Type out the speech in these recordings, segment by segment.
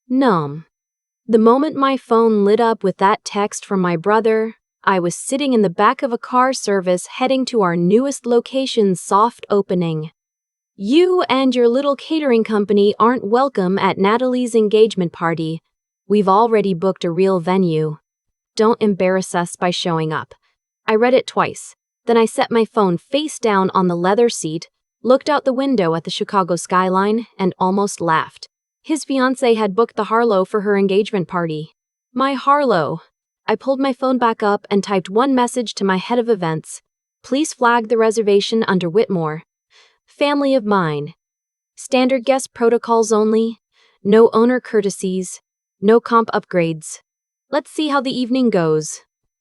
Numb. The moment my phone lit up with that text from my brother, I was sitting in the back of a car service heading to our newest location's soft opening. "You and your little catering company aren't welcome at Natalie's engagement party. We've already booked a real venue. Don't embarrass us by showing up." I read it twice. Then I set my phone face down on the leather seat, looked out the window at the Chicago skyline, and almost laughed. His fiancée had booked the Harlow for her engagement party. My Harlow. I pulled my phone back up and typed one message to my head of events. "Please flag the reservation under Whitmore. Family of mine. Standard guest protocols only. No owner courtesies. No comp upgrades. Let's see how the evening goes.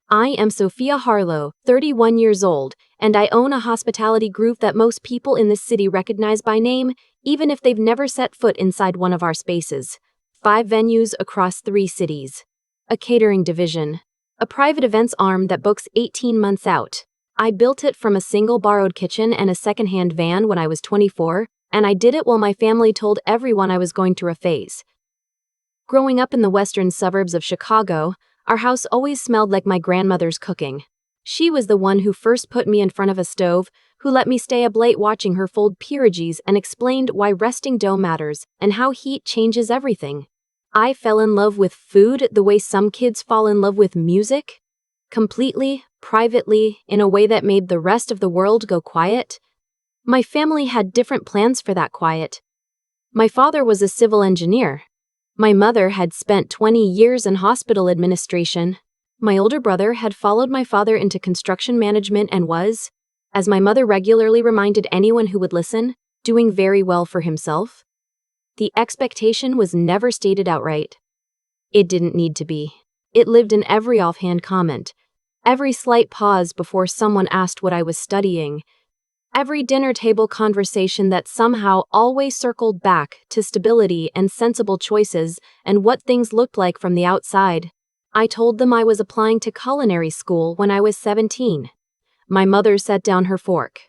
I am Sophia Harlow, 31 years old, and I own a hospitality group that most people in this city recognize by name, even if they've never set foot inside one of our spaces. 5 venues across 3 cities. A catering division. A private events arm that books 18 months out. I built it from a single borrowed kitchen and a secondhand van when I was 24, and I did it while my family told everyone I was going through a phase. Growing up in the western suburbs of Chicago, our house always smelled like my grandmother's cooking. She was the one who first put me in front of a stove, who let me stay up late watching her fold pierogies and explained why resting dough matters and how heat changes everything. I fell in love with food the way some kids fall in love with music. Completely, privately, in a way that made the rest of the world go quiet. My family had different plans for that quiet. My father was a civil engineer. My mother had spent 20 years in hospital administration. My older brother had followed my father into construction management and was, as my mother regularly reminded anyone who would listen, doing very well for himself. The expectation was never stated outright. It didn't need to be. It lived in every offhand comment, every slight pause before someone asked what I was studying, every dinner table conversation that somehow always circled back to stability and sensible choices and what things looked like from the outside. I told them I was applying to culinary school when I was 17. My mother set down her fork.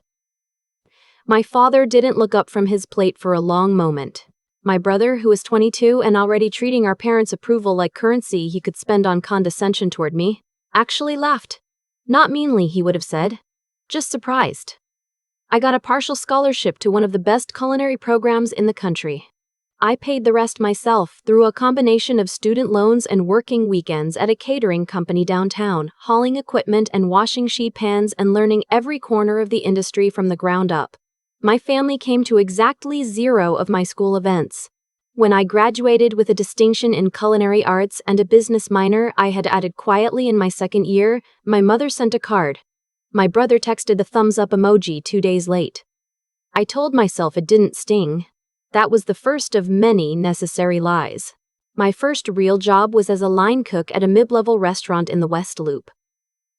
My father didn't look up from his plate for a long moment. My brother, who was 22 and already treating our parents' approval like currency he could spend on condescension toward me, actually laughed. Not meanly, he would have said. Just surprised. I got a partial scholarship to one of the best culinary programs in the country. I paid the rest myself through a combination of student loans and working weekends at a catering company downtown, hauling equipment and washing sheet pans and learning every corner of the industry from the ground up. My family came to exactly 0 of my school events. When I graduated with a distinction in culinary arts and a business minor I had added quietly in my second year, my mother sent a card. My brother texted the thumbs up emoji 2 days late. I told myself it didn't sting. That was the first of many necessary lies. My first real job was as a line cook at a mid-level restaurant in the West Loop.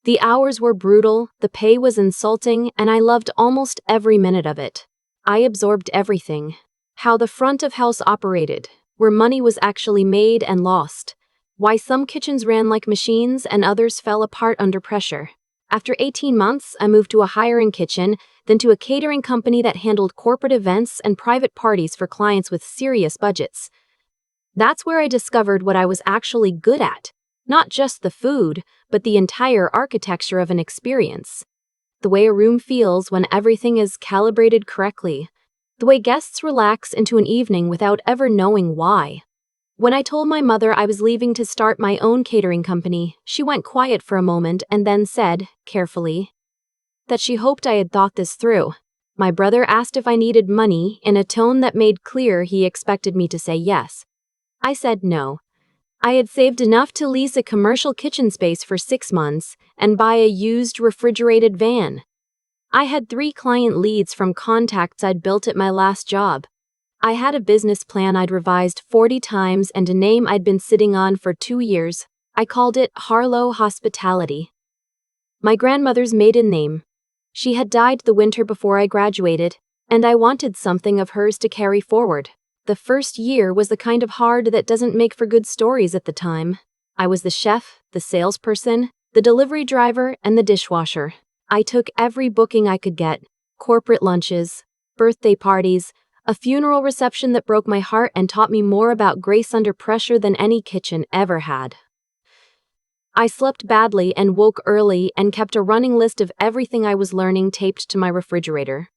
The hours were brutal, the pay was insulting, and I loved almost every minute of it. I absorbed everything. How the front of house operated, where money was actually made and lost, why some kitchens ran like machines and others fell apart under pressure. After 18 months, I moved to a higher-end kitchen, then to a catering company that handled corporate events and private parties for clients with serious budgets. That's where I discovered what I was actually good at. Not just the food, but the entire architecture of an experience. The way a room feels when everything is calibrated correctly. The way guests relax into an evening without ever knowing why. When I told my mother I was leaving to start my own catering company, she went quiet for a moment and then said, carefully, that she hoped I had thought this through. My brother asked if I needed money in a tone that made clear he expected me to say yes. I said no. I had saved enough to lease a commercial kitchen space for 6 months and buy a used refrigerated van. I had 3 client leads from contacts I'd built at my last job. I had a business plan I'd revised 40 times and a name I'd been sitting on for 2 years. I called it Harlow Hospitality. My grandmother's maiden name. She had died the winter before I graduated, and I wanted something of hers to carry forward. The first year was the kind of hard that doesn't make for good stories at the time. I was the chef, the salesperson, the delivery driver, and the dishwasher. I took every booking I could get, corporate lunches, birthday parties, A funeral reception that broke my heart and taught me more about grace under pressure than any kitchen ever had. I slept badly and woke early and kept a running list of everything I was learning taped to my refrigerator.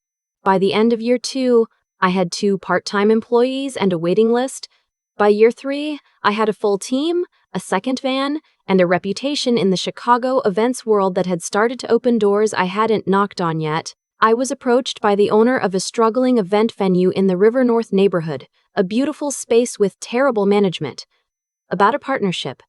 By the end of year 2, I had 2 part-time employees and a waiting list. By year 3, I had a full team, a second van, and a reputation in the Chicago events world that had started to open doors I hadn't knocked on yet. I was approached by the owner of a struggling event venue in the River North neighborhood, a beautiful space with terrible management, about a partnership.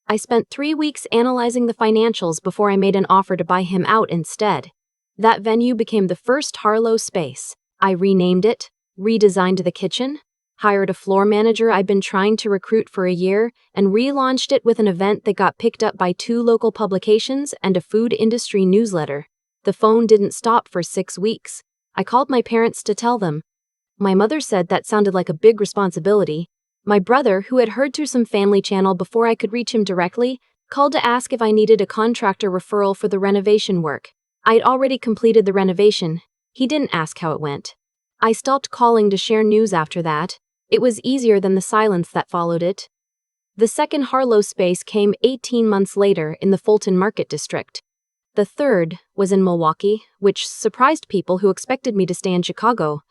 I spent 3 weeks analyzing the financials before I made an offer to buy him out instead. That venue became the first Harlow space. I renamed it, redesigned the kitchen, hired a floor manager I'd been trying to recruit for a year, and relaunched it with an event that got picked up by 2 local publications and a food industry newsletter. The phone didn't stop for 6 weeks. I called my parents to tell them. My mother said that sounded like a big responsibility. My brother, who had heard through some family channel before I could reach him directly, called to ask if I needed a contractor referral for the renovation work. I'd already completed the renovation. He didn't ask how it went. I stopped calling to share news after that. It was easier than the silence that followed it. The second Harlow space came 18 months later in the Fulton Market District. The third was in Milwaukee, which surprised people who expected me to stay in Chicago.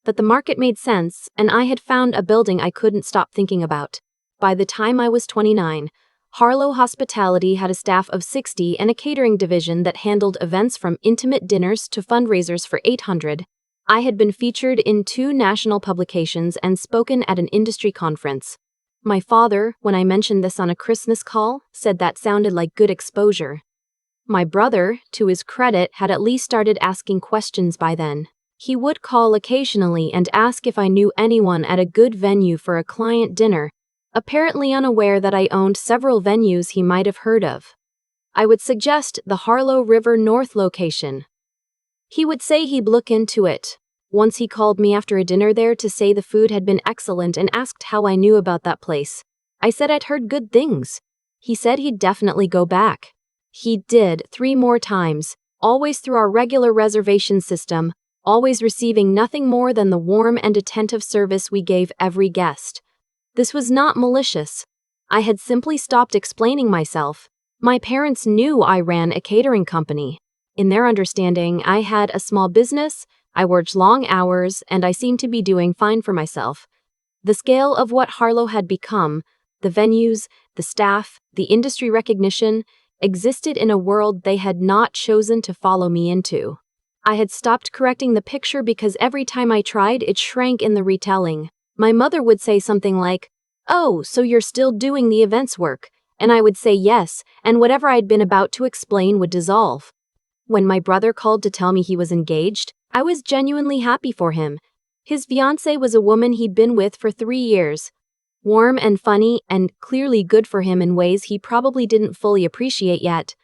But the market made sense, and I had found a building I couldn't stop thinking about. By the time I was 29, Harlow Hospitality had a staff of 60 and a catering division that handled events from intimate dinners to fundraisers for 800. I had been featured in 2 national publications and spoken at an industry conference. My father, when I mentioned this on a Christmas call, said that sounded like good exposure. My brother, to his credit, had at least started asking questions by then. He would call occasionally and ask if I knew anyone at a good venue for a client dinner, apparently unaware that I owned several venues he might have heard of. I would suggest the Harlow River North location. He would say he'd look into it. Once he called me after a dinner there to say the food had been excellent and asked how I knew about that place. I said I'd heard good things. He said he'd definitely go back. He did 3 more times, always through our regular reservation system, always receiving nothing more than the warm and attentive service we gave every guest. This was not malicious. I had simply stopped explaining myself. My parents knew I ran a catering company. In their understanding, I had a small business, I worked long hours, and I seemed to be doing fine for myself. The scale of what Harlow had become, the venues, the staff, the industry recognition, existed in a world they had not chosen to follow me into. I had stopped correcting the picture because every time I tried, it shrank in the retelling. My mother would say something like, "Oh, so you're still doing the events work?" And I would say yes, and whatever I'd been about to explain would dissolve. When my brother called to tell me he was engaged, I was genuinely happy for him. His fiancée was a woman he'd been with for 3 years. Warm and funny, and clearly good for him in ways he probably didn't fully appreciate yet.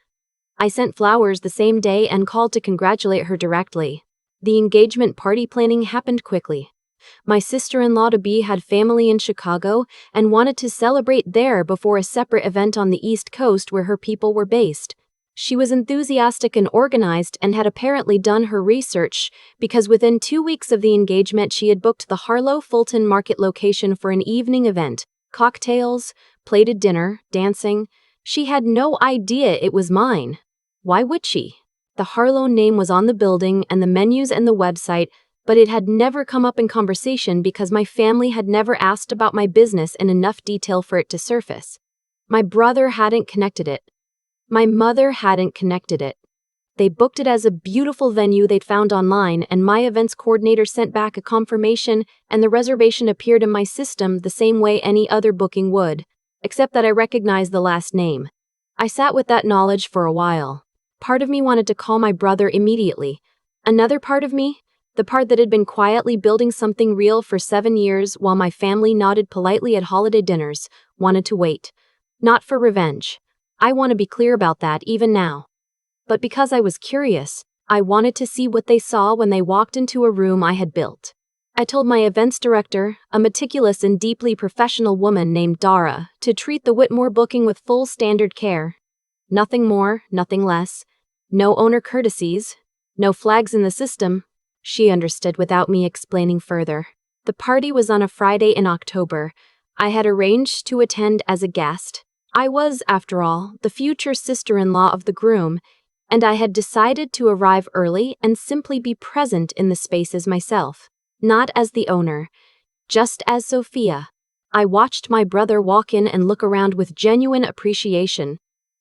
I sent flowers the same day and called to congratulate her directly. The engagement party planning happened quickly. My sister-in-law-to-be had family in Chicago and wanted to celebrate there before a separate event on the East Coast where her people were based. She was enthusiastic and organized and had apparently done her research because within 2 weeks of the engagement she had booked the Harlow Fulton Market location for an evening event, cocktails, plated dinner, dancing. She had no idea it was mine. Why would she? The Harlow name was on the building and the menus and the website, but it had never come up in conversation because my family had never asked about my business in enough detail for it to surface. My brother hadn't connected it. My mother hadn't connected it. They booked it as a beautiful venue they'd found online, and my events coordinator sent back a confirmation, and the reservation appeared in my system the same way any other booking would, except that I recognized the last name. I sat with that knowledge for a while. Part of me wanted to call my brother immediately. Another part of me, the part that had been quietly building something real for 7 years while my family nodded politely at holiday dinners, wanted to wait. Not for revenge. I want to be clear about that even now. But because I was curious, I wanted to see what they saw when they walked into a room I had built. I told my events director, a meticulous and deeply professional woman named Dara, to treat the Whitmore booking with full standard care. Nothing more, nothing less. No owner courtesies. No flags in the system. She understood without me explaining further. The party was on a Friday in October. I had arranged to attend as a guest. I was, after all, the future sister-in-law of the groom, and I had decided to arrive early and simply be present in the spaces myself, not as the owner, just as Sophia. I watched my brother walk in and look around with genuine appreciation.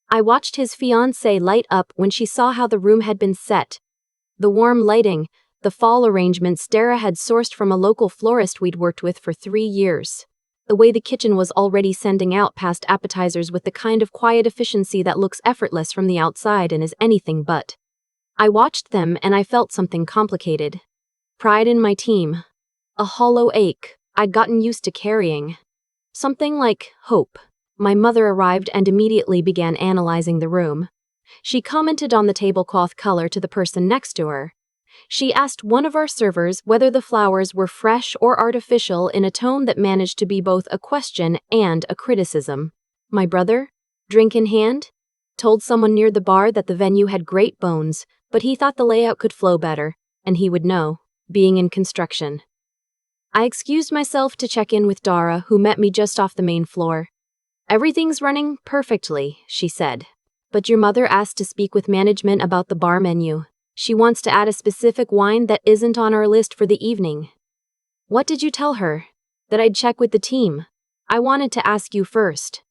I watched his fiancée light up when she saw how the room had been set. The warm lighting, the fall arrangements Dara had sourced from a local florist we'd worked with for 3 years. The way the kitchen was already sending out past appetizers with the kind of quiet efficiency that looks effortless from the outside and is anything but. I watched them and I felt something complicated. Pride in my team. A hollow ache I'd gotten used to carrying. Something like hope. My mother arrived and immediately began analyzing the room. She commented on the tablecloth color to the person next to her. She asked one of our servers whether the flowers were fresh or artificial in a tone that managed to be both a question and a criticism. My brother, drink in hand, told someone near the bar that the venue had great bones, but he thought the layout could flow better, and he would know, being in construction. I excused myself to check in with Dara, who met me just off the main floor. "Everything's running perfectly," she said. "But your mother asked to speak with management about the bar menu. She wants to add a specific wine that isn't on our list for the evening." "What did you tell her?" "That I'd check with the team. I wanted to ask you first."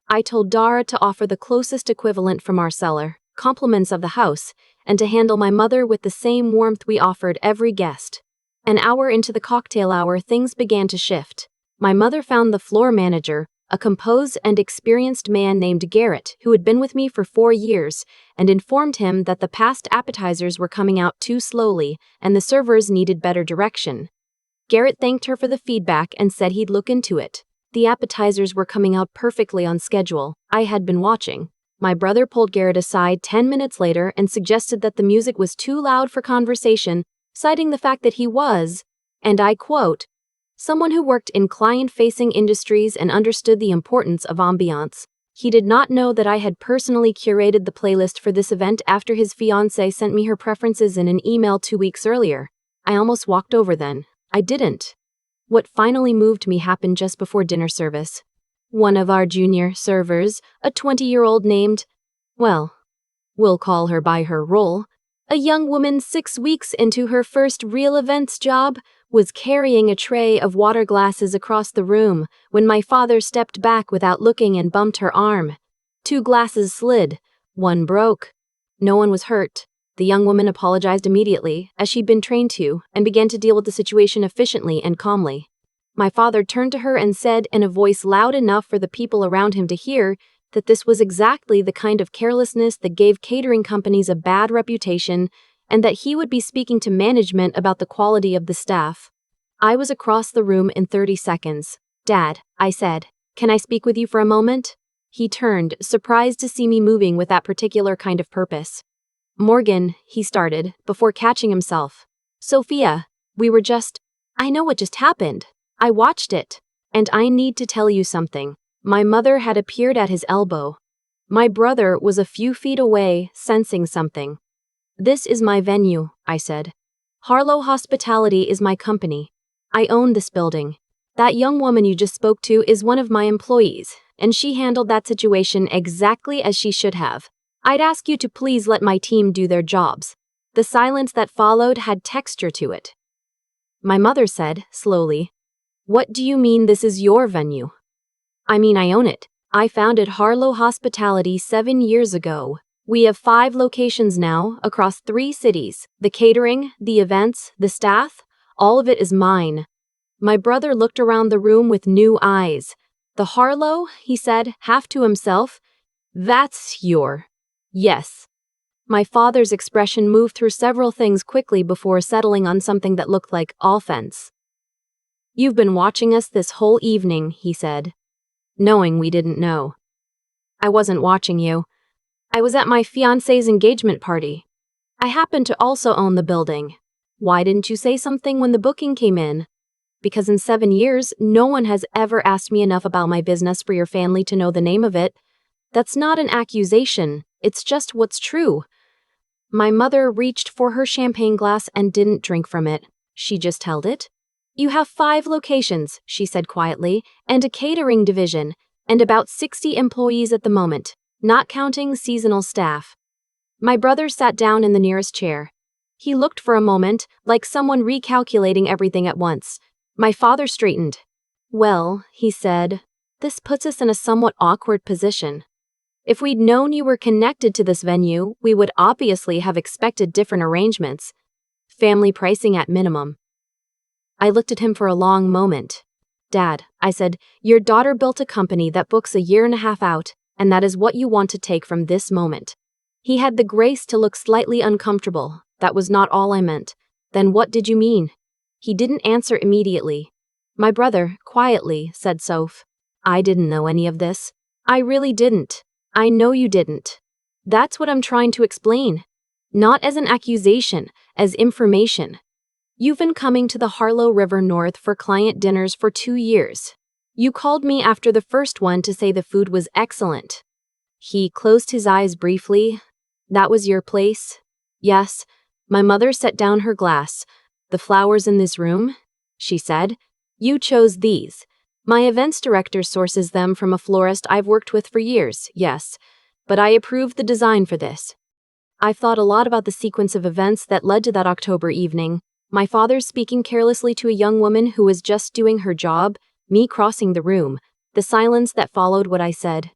I told Dara to offer the closest equivalent from our cellar, compliments of the house, and to handle my mother with the same warmth we offered every guest. An hour into the cocktail hour, things began to shift. My mother found the floor manager, a composed and experienced man named Garrett, who had been with me for 4 years, and informed him that the past appetizers were coming out too slowly and the servers needed better direction. Garrett thanked her for the feedback and said he'd look into it. The appetizers were coming out perfectly on schedule. I had been watching. My brother pulled Garrett aside 10 minutes later and suggested that the music was too loud for conversation, citing the fact that he was, and I quote, someone who worked in client-facing industries and understood the importance of ambiance. He did not know that I had personally curated the playlist for this event after his fiancée sent me her preferences in an email 2 weeks earlier. I almost walked over then. I didn't. What finally moved me happened just before dinner service. One of our junior servers, a 20-year-old named, well, we'll call her by her role, a young woman 6 weeks into her first real events job, was carrying a tray of water glasses across the room when my father stepped back without looking and bumped her arm. 2 glasses slid. 1 broke. No one was hurt. The young woman apologized immediately, as she'd been trained to, and began to deal with the situation efficiently and calmly. My father turned to her and said in a voice loud enough for the people around him to hear that this was exactly the kind of carelessness that gave catering companies a bad reputation, and that he would be speaking to management about the quality of the staff. I was across the room in 30 seconds. "Dad," I said, "can I speak with you for a moment?" He turned, surprised to see me moving with that particular kind of purpose. "Morgan," he started, before catching himself. "Sophia, we were just— I know what just happened. I watched it. And I need to tell you something." My mother had appeared at his elbow. My brother was a few feet away, sensing something. "This is my venue," I said. "Harlow Hospitality is my company. I own this building. That young woman you just spoke to is one of my employees, and she handled that situation exactly as she should have. I'd ask you to please let my team do their jobs." The silence that followed had texture to it. My mother said, slowly, "What do you mean this is your venue?" "I mean I own it. I founded Harlow Hospitality 7 years ago. We have 5 locations now, across 3 cities. The catering, the events, the staff, all of it is mine." My brother looked around the room with new eyes. "The Harlow," he said, half to himself, "that's your—" "Yes." My father's expression moved through several things quickly before settling on something that looked like offense. "You've been watching us this whole evening," he said. Knowing we didn't know. "I wasn't watching you. I was at my fiancé's engagement party. I happen to also own the building. Why didn't you say something when the booking came in?" "Because in 7 years, no one has ever asked me enough about my business for your family to know the name of it. That's not an accusation. It's just what's true." My mother reached for her champagne glass and didn't drink from it. She just held it. You have 5 locations, she said quietly, and a catering division, and about 60 employees at the moment, not counting seasonal staff. My brother sat down in the nearest chair. He looked for a moment, like someone recalculating everything at once. My father straightened. Well, he said, this puts us in a somewhat awkward position. If we'd known you were connected to this venue, we would obviously have expected different arrangements. Family pricing at minimum. I looked at him for a long moment. Dad, I said, your daughter built a company that books a year and a half out, and that is what you want to take from this moment. He had the grace to look slightly uncomfortable. That was not all I meant. Then what did you mean? He didn't answer immediately. My brother, quietly, said Soph. I didn't know any of this. I really didn't. I know you didn't. That's what I'm trying to explain. Not as an accusation, as information. You've been coming to the Harlow River North for client dinners for 2 years. You called me after the first one to say the food was excellent. He closed his eyes briefly. That was your place? Yes. My mother set down her glass. The flowers in this room? She said. You chose these. My events director sources them from a florist I've worked with for years, yes. But I approved the design for this. I've thought a lot about the sequence of events that led to that October evening. My father speaking carelessly to a young woman who was just doing her job, me crossing the room, the silence that followed what I said.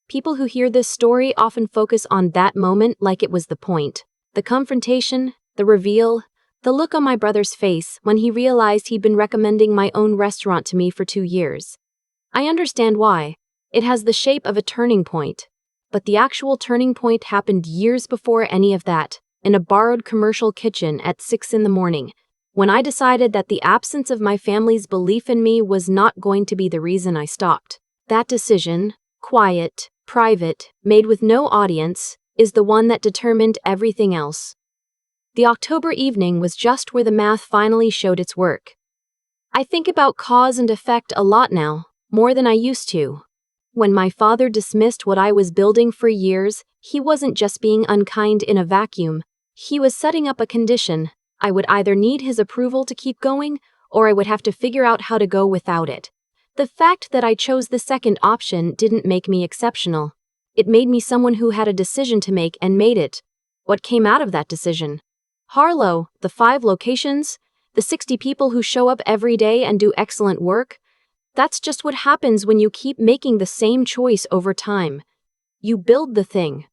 People who hear this story often focus on that moment like it was the point. The confrontation, the reveal, the look on my brother's face when he realized he'd been recommending my own restaurant to me for 2 years. I understand why. It has the shape of a turning point. But the actual turning point happened years before any of that, in a borrowed commercial kitchen at 6 in the morning, when I decided that the absence of my family's belief in me was not going to be the reason I stopped. That decision, quiet, private, made with no audience, is the one that determined everything else. The October evening was just where the math finally showed its work. I think about cause and effect a lot now, more than I used to. When my father dismissed what I was building for years, he wasn't just being unkind in a vacuum. He was setting up a condition. I would either need his approval to keep going, or I would have to figure out how to go without it. The fact that I chose the second option didn't make me exceptional. It made me someone who had a decision to make and made it. What came out of that decision? Harlow, the 5 locations, the 60 people who show up every day and do excellent work. That's just what happens when you keep making the same choice over time. You build the thing.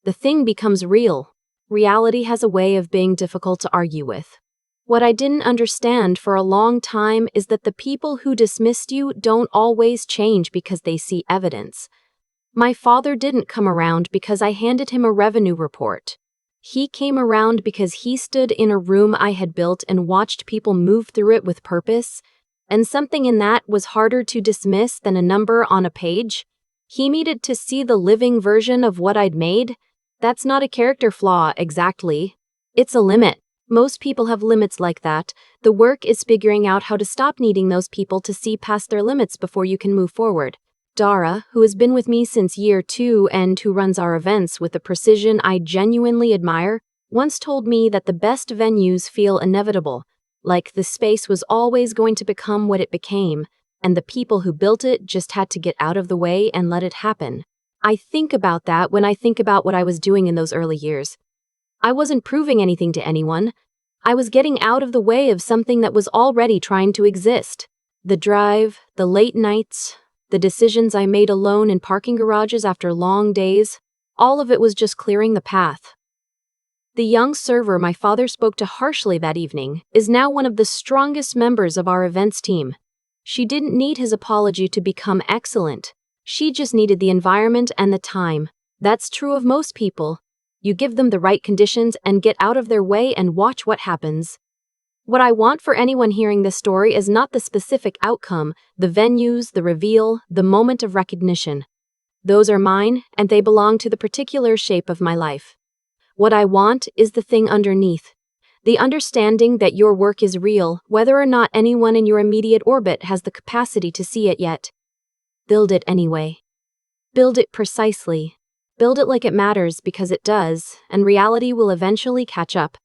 The thing becomes real. Reality has a way of being difficult to argue with. What I didn't understand for a long time is that the people who dismissed you don't always change because they see evidence. My father didn't come around because I handed him a revenue report. He came around because he stood in a room I had built and watched people move through it with purpose, and something in that was harder to dismiss than a number on a page. He needed to see the living version of what I'd made. That's not a character flaw, exactly. It's a limit. Most people have limits like that. The work is figuring out how to stop needing those people to see past their limits before you can move forward. Dara, who has been with me since year 2 and who runs our events with a precision I genuinely admire, once told me that the best venues feel inevitable, like the space was always going to become what it became, and the people who built it just had to get out of the way and let it happen. I think about that when I think about what I was doing in those early years. I wasn't proving anything to anyone. I was getting out of the way of something that was already trying to exist. The drive, the late nights, the decisions I made alone in parking garages after long days, all of it was just clearing the path. The young server my father spoke to harshly that evening is now one of the strongest members of our events team. She didn't need his apology to become excellent. She just needed the environment and the time. That's true of most people. You give them the right conditions and get out of their way and watch what happens. What I want for anyone hearing this story is not the specific outcome, the venues, the reveal, the moment of recognition. Those are mine, and they belong to the particular shape of my life. What I want is the thing underneath. The understanding that your work is real, whether or not anyone in your immediate orbit has the capacity to see it yet. Build it anyway. Build it precisely. Build it like it matters because it does, and reality will eventually catch up.